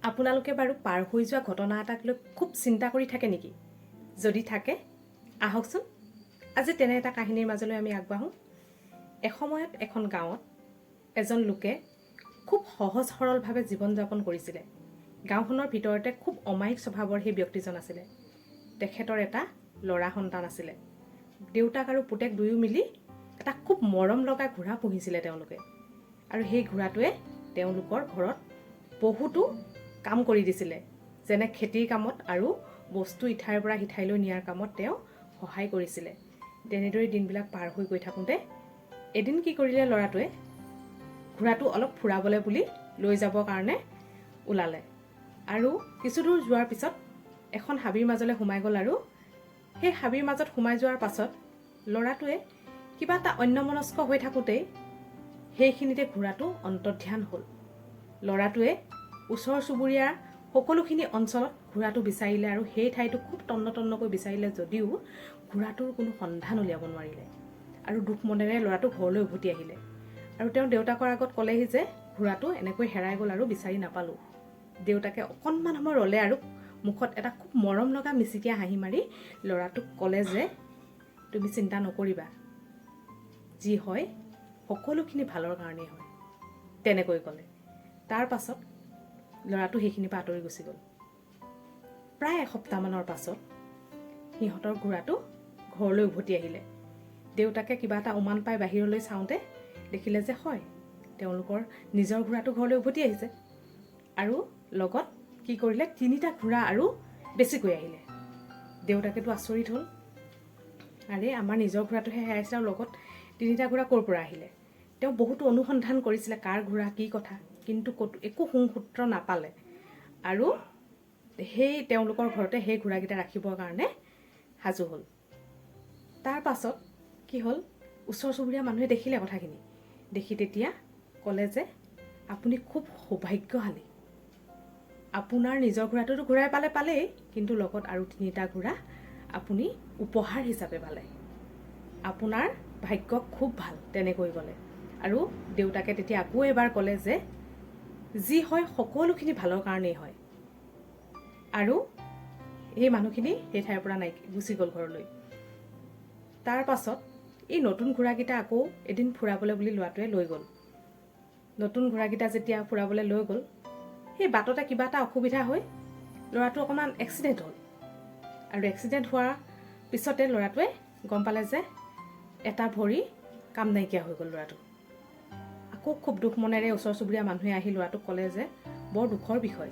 আপোনালোকে বাৰু পাৰ হৈ যোৱা ঘটনা এটাক লৈ খুব চিন্তা কৰি থাকে নেকি? যদি থাকে আহকচোন আজি তেনে এটা কাহিনীৰ মাজলৈ আমি আগবাঢ়োঁ। এসময়ত এখন গাঁৱত এজন লোকে খুব সহজ সৰলভাৱে জীৱন যাপন কৰিছিলে। গাঁওখনৰ ভিতৰতে খুব অমায়িক স্বভাৱৰ সেই ব্যক্তিজন আছিলে। তেখেতৰ এটা ল'ৰা সন্তান আছিলে। দেউতাক আৰু পুতেক দুয়ো মিলি এটা খুব মৰম লগা ঘোঁৰা পুহিছিলে তেওঁলোকে। আৰু সেই ঘোঁৰাটোৱে তেওঁলোকৰ ঘৰত বহুতো কাম কৰি দিছিলে, যেনে খেতিৰ কামত আৰু বস্তু ইঠাইৰ পৰা সিঠাইলৈ নিয়াৰ কামত তেওঁ সহায় কৰিছিলে। তেনেদৰে দিনবিলাক পাৰ হৈ গৈ থাকোঁতে এদিন কি কৰিলে, ল'ৰাটোৱে ঘোঁৰাটো অলপ ফুৰাবলৈ বুলি লৈ যাবৰ কাৰণে ওলালে। আৰু কিছু দূৰ যোৱাৰ পিছত এখন হাবিৰ মাজলৈ সোমাই গ'ল। আৰু সেই হাবিৰ মাজত সোমাই যোৱাৰ পাছত ল'ৰাটোৱে কিবা এটা অন্যমনস্ক হৈ থাকোঁতেই সেইখিনিতে ঘোঁৰাটো অন্তৰ্ধান হ'ল। ল'ৰাটোৱে ওচৰ চুবুৰীয়া সকলোখিনি অঞ্চলত ঘোঁৰাটো বিচাৰিলে আৰু সেই ঠাইটো খুব তন্নকৈ বিচাৰিলে, যদিও ঘোঁৰাটোৰ কোনো সন্ধান উলিয়াব নোৱাৰিলে। আৰু দুখ মনেৰে ল'ৰাটো ঘৰলৈ উভতি আহিলে আৰু তেওঁ দেউতাকৰ আগত ক'লেহি যে ঘোঁৰাটো এনেকৈ হেৰাই গ'ল আৰু বিচাৰি নাপালোঁ। দেউতাকে অকণমান সময় ৰ'লে আৰু মুখত এটা খুব মৰম লগা মিচিকীয়া হাঁহি মাৰি ল'ৰাটোক ক'লে যে তুমি চিন্তা নকৰিবা, যি হয় সকলোখিনি ভালৰ কাৰণেই হয়, তেনেকৈ ক'লে। তাৰ পাছত ল'ৰাটো সেইখিনিৰ পৰা আঁতৰি গুচি গ'ল। প্ৰায় এসপ্তাহমানৰ পাছত সিহঁতৰ ঘোঁৰাটো ঘৰলৈ উভতি আহিলে। দেউতাকে কিবা এটা উমান পাই বাহিৰলৈ চাওঁতে দেখিলে যে হয়, তেওঁলোকৰ নিজৰ ঘোঁৰাটো ঘৰলৈ উভতি আহিছে। আৰু লগত কি কৰিলে, 3টা ঘোঁৰা আৰু বেছিকৈ আহিলে। দেউতাকেতো আচৰিত হ'ল, আৰে আমাৰ নিজৰ ঘোঁৰাটোহে হেৰাইছে আৰু লগত 3টা ঘোঁৰা ক'ৰ পৰা আহিলে। তেওঁ বহুতো অনুসন্ধান কৰিছিলে, কাৰ ঘোঁৰা কি কথা, কিন্তু একো সুসূত্ৰ নাপালে। আৰু সেই তেওঁলোকৰ ঘৰতে সেই ঘোঁৰাকেইটা ৰাখিবৰ কাৰণে সাজু হ'ল। তাৰ পাছত কি হ'ল, ওচৰ চুবুৰীয়া মানুহে দেখিলে কথাখিনি, দেখি তেতিয়া ক'লে যে আপুনি খুব সৌভাগ্যশালী, আপোনাৰ নিজৰ ঘোঁৰাটোতো ঘূৰাই পালেই, কিন্তু লগত আৰু 3টা ঘোঁৰা আপুনি উপহাৰ হিচাপে পালে, আপোনাৰ ভাগ্য খুব ভাল, তেনেকৈ ক'লে। আৰু দেউতাকে তেতিয়া আকৌ এবাৰ ক'লে যে যি হয় সকলোখিনি ভালৰ কাৰণেই হয়। আৰু এই মানুহখিনি সেই ঠাইৰ পৰা গুচি গ'ল ঘৰলৈ। তাৰ পাছত এই নতুন ঘোঁৰাকেইটা আকৌ এদিন ফুৰাবলৈ বুলি ল'ৰাটোৱে লৈ গ'ল। নতুন ঘোঁৰাকেইটা যেতিয়া ফুৰাবলৈ লৈ গ'ল, সেই বাটতে কিবা এটা অসুবিধা হৈ ল'ৰাটো অকণমান এক্সিডেণ্ট হ'ল। আৰু এক্সিডেণ্ট হোৱাৰ পিছতে ল'ৰাটোৱে গম পালে যে এটা ভৰি কাম নাইকিয়া হৈ গ'ল ল'ৰাটো। আকৌ খুব দুখ মনেৰে ওচৰ চুবুৰীয়া মানুহে আহি ল'ৰাটোক ক'লে যে বৰ দুখৰ বিষয়,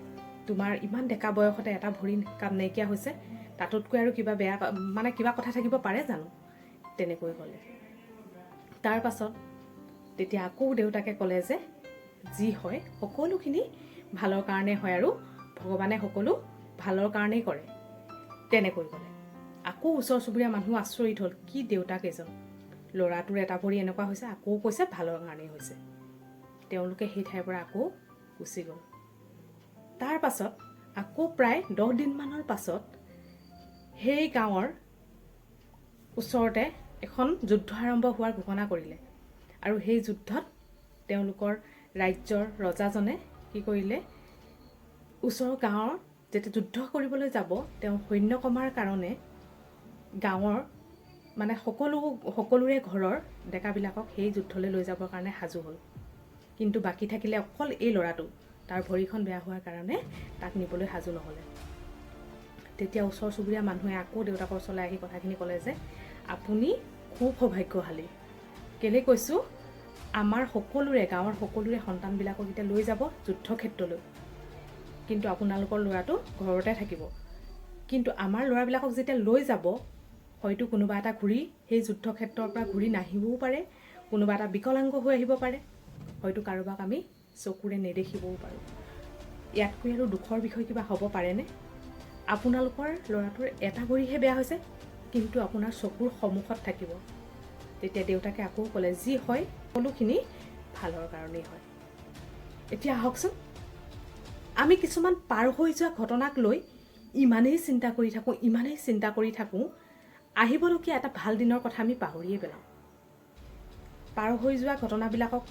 তোমাৰ ইমান ডেকা বয়সতে এটা ভৰি কাম নাইকিয়া হৈছে, তাতোতকৈ আৰু কিবা বেয়া কিবা কথা থাকিব পাৰে জানো, তেনেকৈ ক'লে। তাৰ পাছত তেতিয়া আকৌ দেউতাকে ক'লে যে যি হয় সকলোখিনি ভালৰ কাৰণে হয় আৰু ভগৱানে সকলো ভালৰ কাৰণেই কৰে, তেনেকৈ ক'লে। আকৌ ওচৰ চুবুৰীয়া মানুহ আচৰিত হ'ল, কি দেউতাক এজন, ল'ৰাটোৰ এটা ভৰি এনেকুৱা হৈছে, আকৌ কৈছে ভালৰ কাৰণেই হৈছে। তেওঁলোকে সেই ঠাইৰ পৰা আকৌ গুচি গ'ল। তাৰ পাছত আকৌ প্ৰায় 10 দিনমানৰ পাছত সেই গাঁৱৰ ওচৰতে এখন যুদ্ধ আৰম্ভ হোৱাৰ ঘোষণা কৰিলে। আৰু সেই যুদ্ধত তেওঁলোকৰ ৰাজ্যৰ ৰজাজনে কি কৰিলে, ওচৰৰ গাঁৱৰ যেতিয়া যুদ্ধ কৰিবলৈ যাব, তেওঁ সৈন্য কমাৰ কাৰণে গাঁৱৰ সকলোৰে ঘৰৰ ডেকাবিলাকক সেই যুদ্ধলৈ লৈ যাবৰ কাৰণে সাজু হ'ল। কিন্তু বাকী থাকিলে অকল এই ল'ৰাটো, তাৰ ভৰিখন বেয়া হোৱাৰ কাৰণে তাক নিবলৈ সাজু নহ'লে। তেতিয়া ওচৰ চুবুৰীয়া মানুহে আকৌ দেউতাকৰ ওচৰলৈ আহি কথাখিনি ক'লে যে আপুনি খুব সৌভাগ্যশালী, কেলৈ কৈছোঁ, আমাৰ গাঁৱৰ সকলোৰে সন্তানবিলাকক এতিয়া লৈ যাব যুদ্ধক্ষেত্ৰলৈ, কিন্তু আপোনালোকৰ ল'ৰাটো ঘৰতে থাকিব। কিন্তু আমাৰ ল'ৰাবিলাকক যেতিয়া লৈ যাব, হয়তো কোনোবা এটা সেই যুদ্ধক্ষেত্ৰৰ পৰা ঘূৰি নাহিবও পাৰে, কোনোবা এটা বিকলাংগ হৈ আহিব পাৰে, হয়তো কাৰোবাক আমি চকুৰে নেদেখিবও পাৰোঁ। ইয়াতকৈ আৰু দুখৰ বিষয় কিবা হ'ব পাৰেনে? আপোনালোকৰ ল'ৰাটোৰ এটা ভৰিহে বেয়া হৈছে, কিন্তু আপোনাৰ চকুৰ সন্মুখত থাকিব। তেতিয়া দেউতাকে আকৌ ক'লে যি হয় সকলোখিনি ভালৰ কাৰণেই হয়। এতিয়া আহকচোন, আমি কিছুমান পাৰ হৈ যোৱা ঘটনাক লৈ ইমানেই চিন্তা কৰি থাকোঁ, আহিবলগীয়া এটা ভাল দিনৰ কথা আমি পাহৰিয়ে পেলাওঁ। পাৰ হৈ যোৱা ঘটনাবিলাকক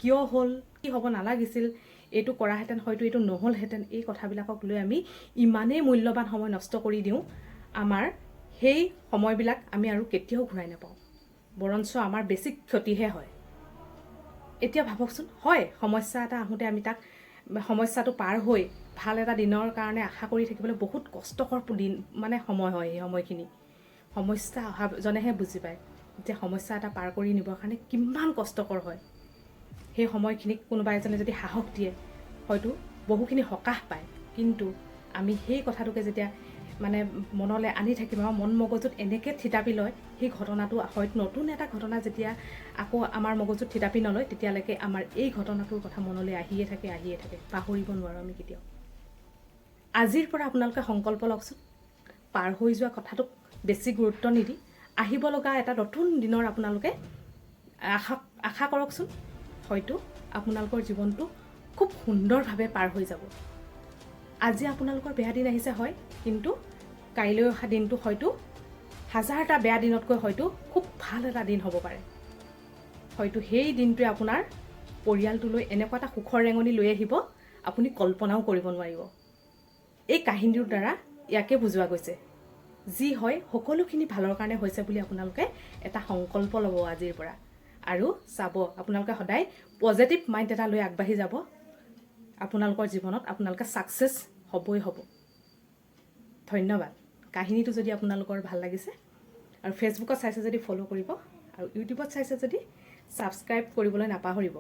কিয় হ'ল, কি হ'ব নালাগিছিল, এইটো কৰাহেঁতেন হয়তো এইটো নহ'লহেঁতেন, এই কথাবিলাকক লৈ আমি ইমানেই মূল্যৱান সময় নষ্ট কৰি দিওঁ, আমাৰ সেই সময়বিলাক আমি আৰু কেতিয়াও ঘূৰাই নাপাওঁ, বৰঞ্চ আমাৰ বেছি ক্ষতিহে হয়। এতিয়া ভাবকচোন, হয় সমস্যা এটা আহোঁতে আমি তাক সমস্যাটো পাৰ হৈ ভাল এটা দিনৰ কাৰণে আশা কৰি থাকিবলৈ বহুত কষ্টকৰ দিন মানে সময় হয়। সেই সময়খিনি সমস্যা অহাজনেহে বুজি পায় যে সমস্যা এটা পাৰ কৰি নিবৰ কাৰণে কিমান কষ্টকৰ হয়। সেই সময়খিনিক কোনোবা এজনে যদি সাহস দিয়ে হয়তো বহুখিনি সকাহ পায়, কিন্তু আমি সেই কথাটোকে যেতিয়া মানে মনলৈ আনি থাকিম, আমাৰ মন মগজুত এনেকৈ থিতাপি লয়, সেই ঘটনাটো হয়তো নতুন এটা ঘটনা যেতিয়া আকৌ আমাৰ মগজুত থিতাপি নলয়, তেতিয়ালৈকে আমাৰ এই ঘটনাটোৰ কথা মনলৈ আহিয়ে থাকে, পাহৰিব নোৱাৰোঁ আমি কেতিয়াও। আজিৰ পৰা আপোনালোকে সংকল্প লওকচোন, পাৰ হৈ যোৱা কথাটোক বেছি গুৰুত্ব নিদি আহিব লগা এটা নতুন দিনৰ আপোনালোকে আশা কৰকচোন, হয়তো আপোনালোকৰ জীৱনটো খুব সুন্দৰভাৱে পাৰ হৈ যাব। আজি আপোনালোকৰ বেয়া দিন আহিছে হয়, কিন্তু কাইলৈ অহা দিনটো হয়তো হাজাৰটা বেয়া দিনতকৈ হয়তো খুব ভাল এটা দিন হ'ব পাৰে। হয়তো সেই দিনটোৱে আপোনাৰ পৰিয়ালটোলৈ এনেকুৱা এটা সুখৰ ৰেঙনি লৈ আহিব আপুনি কল্পনাও কৰিব নোৱাৰিব। এই কাহিনীটোৰ দ্বাৰা ইয়াকে বুজোৱা গৈছে, যি হয় সকলোখিনি ভালৰ কাৰণে হৈছে বুলি আপোনালোকে এটা সংকল্প ল'ব আজিৰ পৰা, আৰু চাব আপোনালোকে সদায় পজিটিভ মাইণ্ড এটা লৈ আগবাঢ়ি যাব। আপোনালোকৰ জীৱনত আপোনালোকে ছাকচেছ হ'বই হ'ব। ধন্যবাদ। কাহিনীটো যদি আপোনালোকৰ ভাল লাগিছে আৰু ফেচবুকত চাইছে যদি ফ'ল' কৰিব, আৰু ইউটিউবত চাইছে যদি ছাবস্ক্ৰাইব কৰিবলৈ নাপাহৰিব।